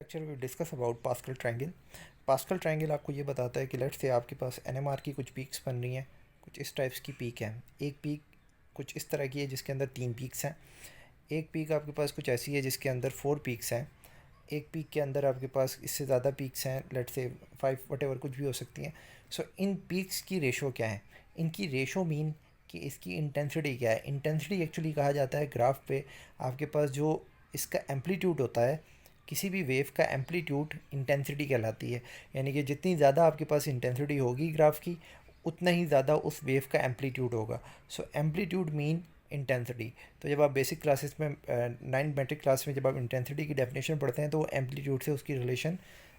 Actually we discuss about Pascal triangle. Pascal triangle आपको ये बताता है कि लेट्स से आपके पास एनएमआर की कुछ पीक्स बन रही हैं, कुछ इस टाइप्स की पीक है। एक पीक कुछ इस तरह की है जिसके अंदर 3 पीक्स हैं। एक पीक आपके पास कुछ ऐसी है जिसके अंदर 4 पीक्स हैं। एक पीक के अंदर आपके पास इससे ज़्यादा पीक्स हैं, लेट्स से 5 वटेवर कुछ भी हो सकती हैं। सो इन पीक्स की रेशो क्या है? इनकी रेशो मीन कि इसकी इंटेंसिटी क्या है। इंटेंसिटी एक्चुअली कहा जाता है ग्राफ पे आपके पास जो इसका एम्पलीट्यूड होता है, किसी भी वेव का एम्पलीट्यूड इंटेंसिटी कहलाती है। यानी कि जितनी ज़्यादा आपके पास इंटेंसिटी होगी ग्राफ की, उतना ही ज़्यादा उस वेव का एम्पलीट्यूड होगा। सो एम्पलीट्यूड मीन इंटेंसिटी। तो जब आप बेसिक क्लासेस में 9 मैट्रिक क्लास में जब आप इंटेंसिटी की डेफिनेशन पढ़ते हैं तो एम्पलीट्यूड से उसकी रिलेशन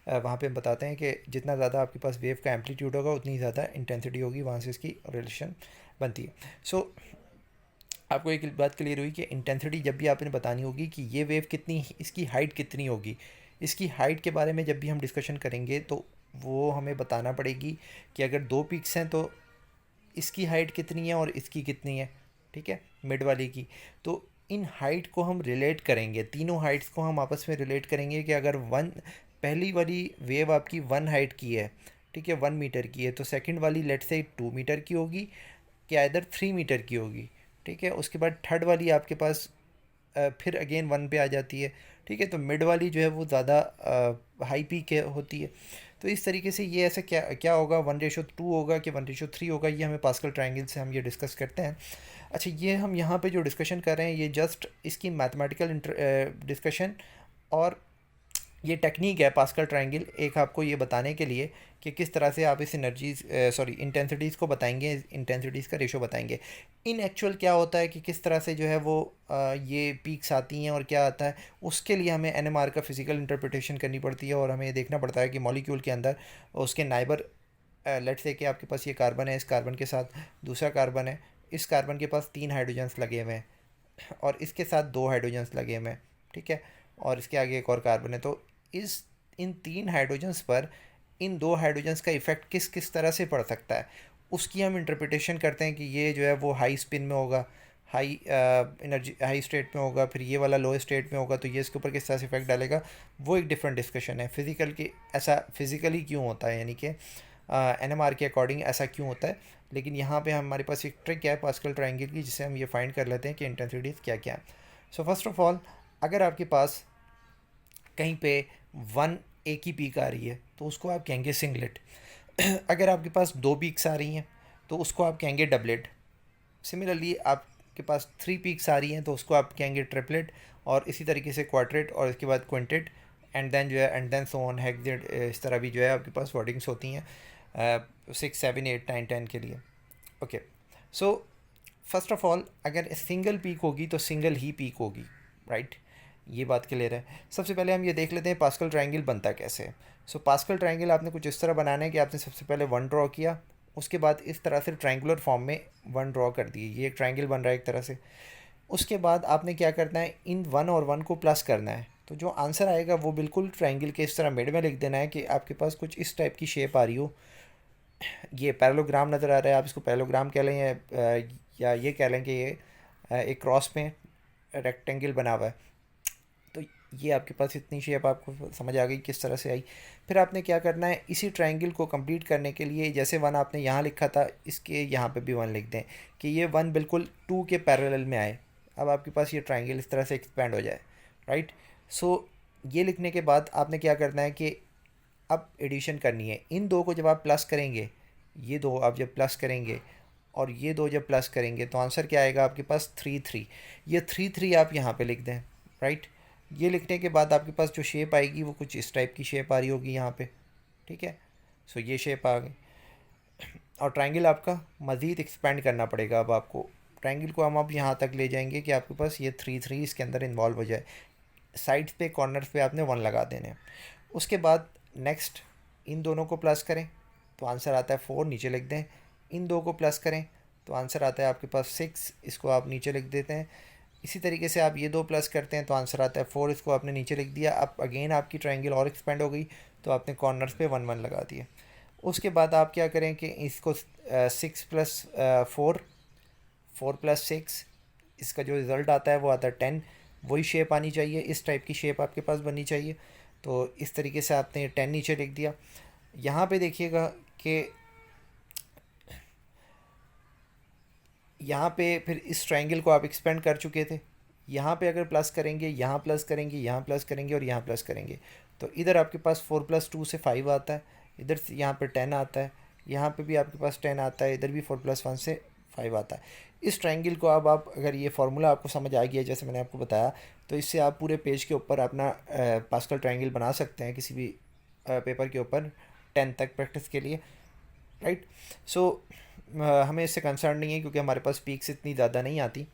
वहाँ पे हम बताते हैं कि जितना ज़्यादा आपके पास वेव का एम्पलीट्यूड होगा उतनी ज़्यादा इंटेंसिटी होगी, वहाँ से इसकी रिलेशन बनती है। सो आपको एक बात क्लियर हुई कि इंटेंसिटी जब भी आपने बतानी होगी कि ये वेव कितनी, इसकी हाइट कितनी होगी। इसकी हाइट के बारे में जब भी हम डिस्कशन करेंगे तो वो हमें बताना पड़ेगी कि अगर 2 पीक्स हैं तो इसकी हाइट कितनी है और इसकी कितनी है, ठीक है, मिड वाली की। तो इन हाइट को हम रिलेट करेंगे, तीनों हाइट्स को हम आपस में रिलेट करेंगे कि अगर पहली वाली वेव आपकी 1 हाइट की है, ठीक है, 1 मीटर की है, तो सेकंड वाली लेट से 2 मीटर की होगी कि इधर 3 मीटर की होगी, ठीक है। उसके बाद थर्ड वाली आपके पास फिर अगेन 1 पे आ जाती है, ठीक है। तो मिड वाली जो है वो ज़्यादा हाई पीक होती है। तो इस तरीके से ये ऐसा क्या क्या होगा, 1:2 होगा कि 1:3 होगा, ये हमें पास्कल ट्रायंगल से हम ये डिस्कस करते हैं। अच्छा, ये हम यहाँ पे जो डिस्कशन कर रहे हैं ये जस्ट इसकी मैथमेटिकल डिस्कशन और ये टेक्निक है पास्कल ट्रायंगल एक आपको ये बताने के लिए कि किस तरह से आप इस एनर्जीज सॉरी इंटेंसिटीज़ को बताएंगे, इंटेंसिटीज़ का रेशो बताएंगे। इन एक्चुअल क्या होता है कि किस तरह से जो है वो ये पीक्स आती हैं और क्या आता है, उसके लिए हमें एनएमआर का फिजिकल इंटरप्रिटेशन करनी पड़ती है और हमें देखना पड़ता है कि मॉलिक्यूल के अंदर उसके नाइबर, लेट्स से कि आपके पास ये कार्बन है, इस कार्बन के साथ दूसरा कार्बन है, इस कार्बन के पास 3 हाइड्रोजन्स लगे हुए हैं और इसके साथ 2 हाइड्रोजन्स लगे हुए हैं, ठीक है, और इसके आगे एक और कार्बन है। तो इस इन 3 हाइड्रोजन्स पर इन 2 हाइड्रोजन्स का इफ़ेक्ट किस किस तरह से पड़ सकता है, उसकी हम इंटरप्रिटेशन करते हैं कि ये जो है वो हाई स्पिन में होगा, हाई एनर्जी हाई स्टेट में होगा, फिर ये वाला लो स्टेट में होगा, तो ये इसके ऊपर किस तरह से इफेक्ट डालेगा, वो एक डिफरेंट डिस्कशन है। फिज़िकल की ऐसा फिज़िकली क्यों होता है, यानी कि एनएमआर के अकॉर्डिंग ऐसा क्यों होता है। लेकिन यहाँ पे हमारे पास एक ट्रिक है पास्कल ट्रायंगल की जिससे हम ये फाइंड कर लेते हैं कि इंटेंसिटीज़ क्या क्या है। सो फर्स्ट ऑफ ऑल, अगर आपके पास कहीं पे 1 की पीक आ रही है तो उसको आप कहेंगे सिंगलेट। अगर आपके पास 2 पीक्स आ रही हैं तो उसको आप कहेंगे डबलेट। सिमिलरली आपके पास 3 पीक्स आ रही हैं तो उसको आप कहेंगे ट्रिपलेट, और इसी तरीके से क्वाड्रेट, और इसके बाद क्विंटेट, एंड देन जो है एंड देन सो ऑन हेक्सेट। इस तरह भी जो है आपके पास वर्डिंग्स होती हैं 6, 7, 8, 9, 10 के लिए। Okay, so first of all अगर सिंगल पीक होगी तो सिंगल ही पीक होगी, राइट, ये बात क्लियर है। सबसे पहले हम ये देख लेते हैं पास्कल ट्रायंगल बनता कैसे है। सो पास्कल ट्रायंगल आपने कुछ इस तरह बनाना है कि आपने सबसे पहले 1 ड्रॉ किया, उसके बाद इस तरह से ट्रायंगुलर फॉर्म में 1 ड्रॉ कर दिए, ये एक ट्रायंगल बन रहा है एक तरह से। उसके बाद आपने क्या करना है, इन 1 और 1 को प्लस करना है, तो जो आंसर आएगा वो बिल्कुल ट्रायंगल के इस तरह मिड में लिख देना है कि आपके पास कुछ इस टाइप की शेप आ रही हो। ये पैरेललोग्राम नज़र आ रहा है, आप इसको पैरेललोग्राम कह लें या ये कह लें कि ये एक क्रॉस में रेक्टेंगल बना हुआ है। तो ये आपके पास इतनी शेप आपको समझ आ गई किस तरह से आई। फिर आपने क्या करना है, इसी ट्रायंगल को कंप्लीट करने के लिए जैसे 1 आपने यहाँ लिखा था, इसके यहाँ पे भी 1 लिख दें कि ये 1 बिल्कुल 2 के पैरेलल में आए। अब आपके पास ये ट्रायंगल इस तरह से एक्सपेंड हो जाए, राइट। सो ये लिखने के बाद आपने क्या करना है कि अब एडिशन करनी है। इन दो को जब आप प्लस करेंगे, ये दो आप जब प्लस करेंगे और ये दो जब प्लस करेंगे तो आंसर क्या आएगा आपके पास 3 3। ये 3 3 आप यहाँ पे लिख दें, राइट। ये लिखने के बाद आपके पास जो शेप आएगी वो कुछ इस टाइप की शेप आ रही होगी यहाँ पे, ठीक है। सो ये शेप आ गई और ट्रायंगल आपका मज़ीद एक्सपेंड करना पड़ेगा। अब आपको ट्रायंगल को हम अब यहाँ तक ले जाएंगे कि आपके पास ये 3 3 इसके अंदर इन्वॉल्व हो जाए। साइड्स पे कॉर्नर्स पे आपने 1 लगा देने हैं। उसके बाद नेक्स्ट इन दोनों को प्लस करें तो आंसर आता है 4, नीचे लिख दें। इन दो को प्लस करें तो आंसर आता है आपके पास 6, इसको आप नीचे लिख देते हैं। इसी तरीके से आप ये दो प्लस करते हैं तो आंसर आता है 4, इसको आपने नीचे लिख दिया। अब अगेन आपकी ट्रायंगल और एक्सपेंड हो गई तो आपने कॉर्नर्स पे 1 1 लगा दिए। उसके बाद आप क्या करें कि इसको 6 + 4, 4 + 6, इसका जो रिज़ल्ट आता है वो आता है 10। वही शेप आनी चाहिए, इस टाइप की शेप आपके पास बननी चाहिए। तो इस तरीके से आपने 10 नीचे लिख दिया। यहाँ पे देखिएगा कि यहाँ पे फिर इस ट्रायंगल को आप एक्सपेंड कर चुके थे। यहाँ पे अगर प्लस करेंगे, यहाँ प्लस करेंगे, यहाँ प्लस करेंगे और यहाँ प्लस करेंगे, तो इधर आपके पास 4+2 से 5 आता है, इधर से यहाँ पे 10 आता है, यहाँ पे भी आपके पास 10 आता है, इधर भी 4+1 से 5 आता है। इस ट्रायंगल को अब आप अगर ये फार्मूला आपको समझ आ गया जैसे मैंने आपको बताया, तो इससे आप पूरे पेज के ऊपर अपना पास्कल ट्रायंगल बना सकते हैं किसी भी पेपर के ऊपर 10 तक प्रैक्टिस के लिए, राइट। सो हमें इससे कंसर्न नहीं है क्योंकि हमारे पास पीक्स इतनी ज़्यादा नहीं आती।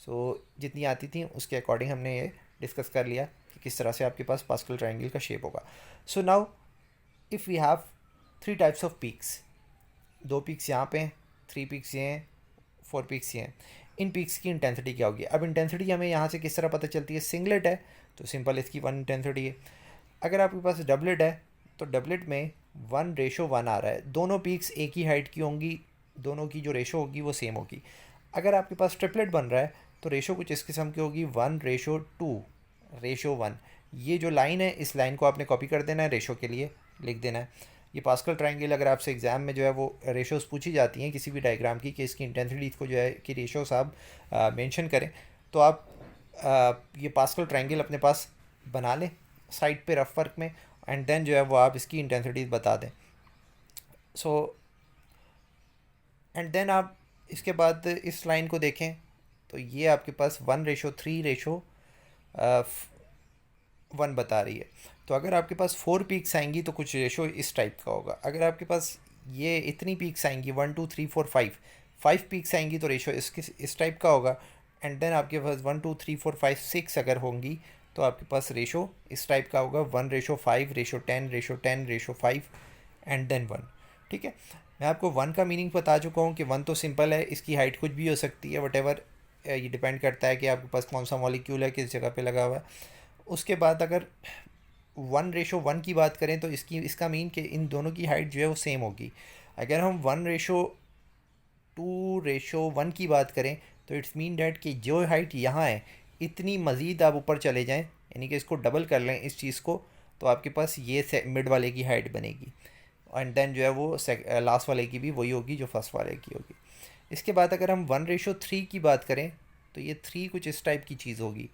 सो जितनी आती थी उसके अकॉर्डिंग हमने ये डिस्कस कर लिया कि किस तरह से आपके पास पास्कल ट्रायंगल का शेप होगा। So now if we have 3 types of peaks, 2 peaks यहाँ पे हैं, 3 पीक्स ये हैं, 4 पीक्स ये हैं, इन पीक्स की इंटेंसिटी क्या होगी। अब इंटेंसिटी हमें यहाँ से किस तरह पता चलती है, सिंगलेट है तो सिंपल इसकी 1 इंटेंसिटी है। अगर आपके पास डबलेट है तो डबलेट में 1:1 आ रहा है, दोनों पीक्स एक ही हाइट की होंगी, दोनों की जो रेशो होगी वो सेम होगी। अगर आपके पास ट्रिपलेट बन रहा है तो रेशो कुछ इस किस्म की होगी 1:2:1। ये जो लाइन है इस लाइन को आपने कॉपी कर देना है, रेशो के लिए लिख देना है। ये पास्कल ट्रायंगल अगर आपसे एग्ज़ाम में जो है वो रेशोज़ पूछी जाती हैं किसी भी डायग्राम की कि इसकी इंटेंसिटी को जो है कि रेशोज़ आप मेंशन करें, तो आप ये पास्कल ट्रायंगल अपने पास बना लें साइड पे रफ वर्क में, एंड देन जो है वो आप इसकी इंटेंसिटी बता दें। सो एंड देन आप इसके बाद इस लाइन को देखें तो ये आपके पास 1:3:1 बता रही है। तो अगर आपके पास 4 पीक्स आएंगी तो कुछ रेशो इस टाइप का होगा। अगर आपके पास ये इतनी पीक्स आएंगी 1 2 3 4 5 पीक्स आएंगी तो रेशो इस टाइप का होगा। एंड देन आपके पास 1 2 3 4 5 6 अगर होंगी तो आपके पास रेशो इस टाइप का होगा 1:5:10:10:5 एंड देन 1। ठीक है, मैं आपको 1 का मीनिंग बता चुका हूँ कि 1 तो सिंपल है, इसकी हाइट कुछ भी हो सकती है, वटेवर ये डिपेंड करता है कि आपके पास कौन सा मॉलिक्यूल है, किस जगह पे लगा हुआ है। उसके बाद अगर 1:1 की बात करें तो इसका मीन कि इन दोनों की हाइट जो है वो सेम होगी। अगर हम 1:2:1 की बात करें तो इट्स मीन डैट कि जो हाइट यहाँ है इतनी मज़ीद आप ऊपर चले जाएं, यानी कि इसको डबल कर लें इस चीज़ को, तो आपके पास ये मिड वाले की हाइट बनेगी, एंड देन जो है वो लास्ट वाले की भी वही होगी जो फर्स्ट वाले की होगी। इसके बाद अगर हम 1:3 की बात करें तो ये 3 कुछ इस टाइप की चीज़ होगी।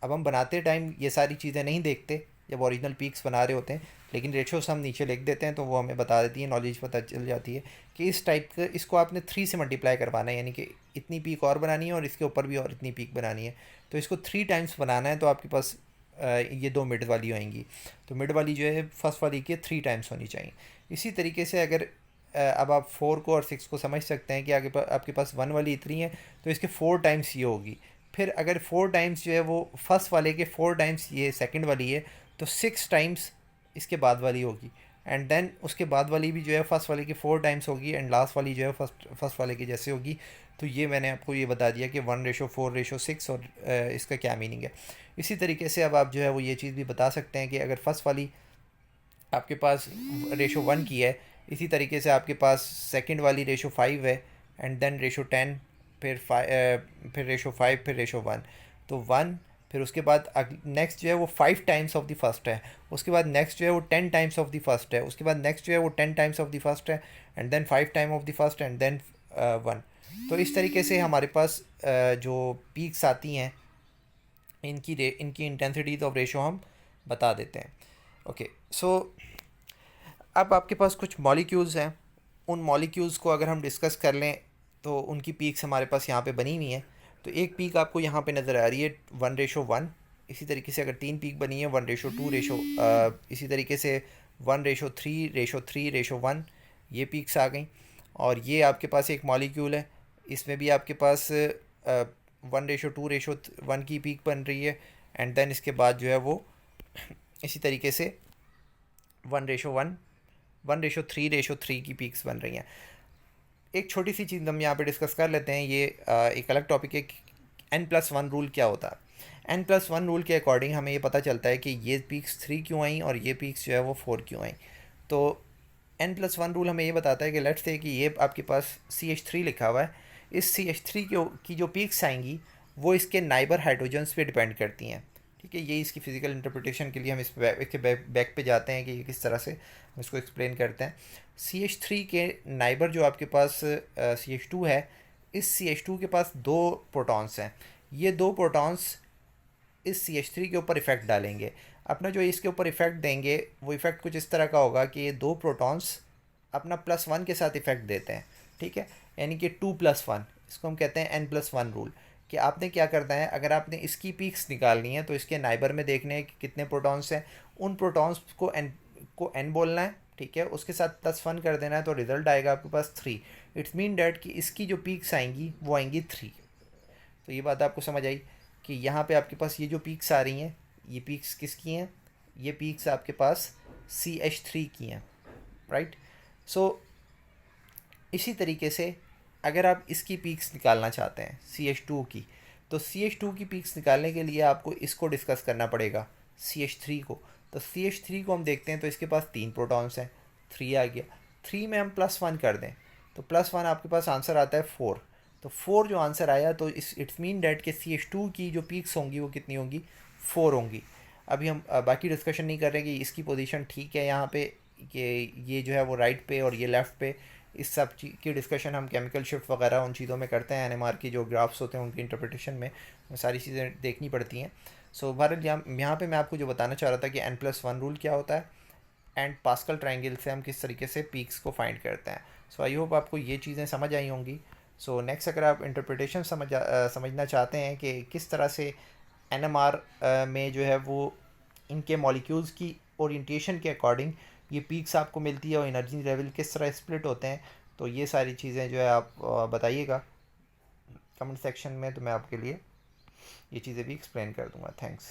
अब हम बनाते टाइम ये सारी चीज़ें नहीं देखते जब ओरिजिनल पीक्स बना रहे होते हैं, लेकिन रेशोस हम नीचे लिख देते हैं तो वो हमें बता देती है, नॉलेज पता चल जाती है कि इस टाइप का इसको आपने 3 से मल्टीप्लाई करवाना है, यानी कि इतनी पीक और बनानी है और इसके ऊपर भी और इतनी पीक बनानी है। तो इसको 3 टाइम्स बनाना है तो आपके पास ये 2 मिड वाली होंगी, तो मिड वाली जो है फर्स्ट वाली की 3 टाइम्स होनी चाहिए। इसी तरीके से अगर अब आप 4 को और 6 को समझ सकते हैं कि आपके पास 1 वाली इतनी है तो इसके 4 टाइम्स ये होगी। फिर अगर 4 टाइम्स जो है वो फर्स्ट वाले के 4 टाइम्स ये सेकंड वाली है तो 6 टाइम्स इसके बाद वाली होगी, एंड देन उसके बाद वाली भी जो है फर्स्ट वाले की 4 टाइम्स होगी, एंड लास्ट वाली जो है फर्स्ट वाले के जैसे होगी। तो ये मैंने आपको ये बता दिया कि 1:4:6 और इसका क्या मीनिंग है। इसी तरीके से अब आप जो है वो ये चीज़ भी बता सकते हैं कि अगर फर्स्ट वाली आपके पास रेशो 1 की है, इसी तरीके से आपके पास सेकंड वाली रेशो 5 है, एंड देन रेशो 10, फिर रेशो 5, फिर रेशो 1, तो 1, फिर उसके बाद नेक्स्ट जो है वो 5 टाइम्स ऑफ द फर्स्ट है, उसके बाद नेक्स्ट जो है वो 10 टाइम्स ऑफ द फर्स्ट है, उसके बाद नेक्स्ट जो है वो 10 टाइम्स ऑफ द फर्स्ट है, and then 5 time of the first, and then 1। तो इस तरीके से हमारे पास जो पीक्स आती हैं इनकी इंटेंसिटीज ऑफ रेशो हम बता देते हैं। ओके, सो अब आपके पास कुछ मॉलिक्यूल्स हैं, उन मॉलिक्यूल्स को अगर हम डिस्कस कर लें तो उनकी पीक्स हमारे पास यहाँ पे बनी हुई हैं। तो एक पीक आपको यहाँ पे नज़र आ रही है 1:1, इसी तरीके से अगर 3 पीक बनी है 1:2, इसी तरीके से 1:3:3:1, ये पीक्स आ गई। और ये आपके पास एक मॉलिक्यूल है, इसमें भी आपके पास 1:2:1 की पीक बन रही है, एंड देन इसके बाद जो है वो इसी तरीके से 1:1, 1:3:3 की पीक्स बन रही हैं। एक छोटी सी चीज़ हम यहाँ पे डिस्कस कर लेते हैं, ये एक अलग टॉपिक है, N+1 रूल क्या होता है। N+1 रूल के अकॉर्डिंग हमें ये पता चलता है कि ये पीक्स 3 क्यों आई और ये पीक्स जो है वो 4 क्यों आई। तो N+1 रूल हमें ये बताता है कि लेट्स से कि ये आपके पास CH3 लिखा हुआ है, इस CH3 की जो पीक्स आएंगी वो इसके नाइबर हाइड्रोजन्स पे डिपेंड करती हैं। ठीक है, यही इसकी फ़िज़िकल इंटरप्रिटेशन के लिए हम इसके बैक पे जाते हैं कि ये किस तरह से हम इसको एक्सप्लेन करते हैं। CH3 के नाइबर जो आपके पास CH2 है, इस CH2 के पास 2 प्रोटॉन्स हैं। ये 2 प्रोटॉन्स इस CH3 के ऊपर इफ़ेक्ट डालेंगे। अपना जो इसके ऊपर इफ़ेक्ट देंगे वो इफ़ेक्ट कुछ इस तरह का होगा कि ये 2 प्रोटॉन्स अपना +1 के साथ इफ़ेक्ट देते हैं। ठीक है, यानी कि 2+1, इसको हम कहते हैं N+1 रूल। कि आपने क्या करना है, अगर आपने इसकी पीक्स निकालनी है तो इसके नाइबर में देखने हैं कि कितने प्रोटॉन्स हैं, उन प्रोटॉन्स को n बोलना है। ठीक है, उसके साथ +1 कर देना है तो रिजल्ट आएगा आपके पास 3। इट्स मीन डैट कि इसकी जो पीक्स आएंगी वो आएंगी 3। तो ये बात आपको समझ आई कि यहाँ पे आपके पास ये जो पीक्स आ रही हैं, ये पीक्स किसकी हैं? ये पीक्स आपके पास CH3 की हैं, राइट। सो इसी तरीके से अगर आप इसकी पीक्स निकालना चाहते हैं CH2 की, तो CH2 की पीक्स निकालने के लिए आपको इसको डिस्कस करना पड़ेगा, CH3 को। तो CH3 को हम देखते हैं तो इसके पास 3 प्रोटॉन्स हैं, 3 आ गया। 3 में हम +1 कर दें तो +1 आपके पास आंसर आता है 4। तो 4 जो आंसर आया तो इट्स मीन डैट के CH2 की जो पीक्स होंगी वो कितनी होंगी? 4 होंगी। अभी हम बाकी डिस्कशन नहीं कर रहे कि इसकी पोजीशन ठीक है यहाँ पे, कि ये जो है वो राइट पे और ये लेफ़्ट पे। इस सब चीज़ की डिस्कशन हम केमिकल शिफ्ट वगैरह उन चीज़ों में करते हैं। NMR की जो ग्राफ्स होते हैं उनकी इंटरप्रिटेशन में सारी चीज़ें देखनी पड़ती हैं। सो बहरहाल यहाँ पे मैं आपको जो बताना चाह रहा था कि N+1 रूल क्या होता है एंड पास्कल ट्रायंगल से हम किस तरीके से पीक्स को फाइंड करते हैं। सो आई होप आपको ये चीज़ें समझ आई होंगी। सो नेक्स्ट अगर आप इंटरप्रिटेशन समझना चाहते हैं कि किस तरह से NMR में जो है वो इनके मॉलिक्यूल्स की ओरिएंटेशन के अकॉर्डिंग ये पीक्स आपको मिलती है और एनर्जी लेवल किस तरह स्प्लिट होते हैं, तो ये सारी चीज़ें जो है आप बताइएगा कमेंट सेक्शन में, तो मैं आपके लिए ये चीज़ें भी एक्सप्लेन कर दूँगा। थैंक्स।